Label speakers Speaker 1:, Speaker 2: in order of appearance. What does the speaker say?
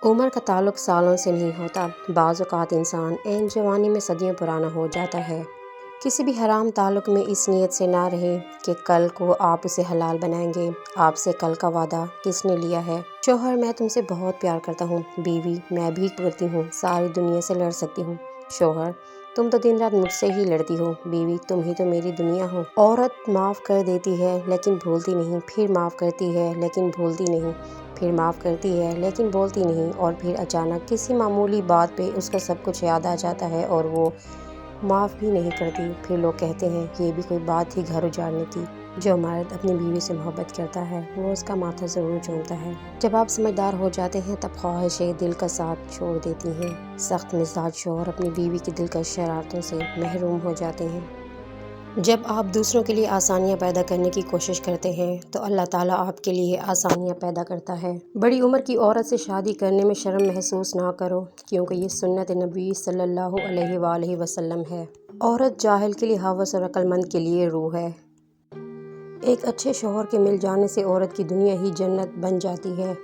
Speaker 1: عمر کا تعلق سالوں سے نہیں ہوتا، بعض اوقات انسان عین جوانی میں صدیوں پرانا ہو جاتا ہے۔ کسی بھی حرام تعلق میں اس نیت سے نہ رہیں کہ کل کو آپ اسے حلال بنائیں گے۔ آپ سے کل کا وعدہ کس نے لیا ہے؟ شوہر: میں تم سے بہت پیار کرتا ہوں۔ بیوی: میں بھی کرتی ہوں، ساری دنیا سے لڑ سکتی ہوں۔ شوہر: تم تو دن رات مجھ سے ہی لڑتی ہو۔ بیوی: تم ہی تو میری دنیا ہو۔ عورت معاف کر دیتی ہے لیکن بھولتی نہیں، پھر معاف کرتی ہے لیکن بھولتی نہیں، پھر معاف کرتی ہے لیکن بولتی نہیں، اور پھر اچانک کسی معمولی بات پہ اس کا سب کچھ یاد آ جاتا ہے اور وہ معاف بھی نہیں کرتی۔ پھر لوگ کہتے ہیں یہ بھی کوئی بات تھی گھر اجاڑنے کی۔ جو مرد اپنی بیوی سے محبت کرتا ہے وہ اس کا ماتھا ضرور چومتا ہے۔ جب آپ سمجھدار ہو جاتے ہیں تب خواہشیں دل کا ساتھ چھوڑ دیتی ہیں۔ سخت مزاج شوہر اپنی بیوی کی دلکش شرارتوں سے محروم ہو جاتے ہیں۔ جب آپ دوسروں کے لیے آسانیاں پیدا کرنے کی کوشش کرتے ہیں تو اللہ تعالیٰ آپ کے لیے آسانیاں پیدا کرتا ہے۔ بڑی عمر کی عورت سے شادی کرنے میں شرم محسوس نہ کرو، کیونکہ یہ سنت نبی صلی اللہ علیہ وآلہ وسلم ہے۔ عورت جاہل کے لیے ہوس اور عقل مند کے لیے روح ہے۔ ایک اچھے شوہر کے مل جانے سے عورت کی دنیا ہی جنت بن جاتی ہے۔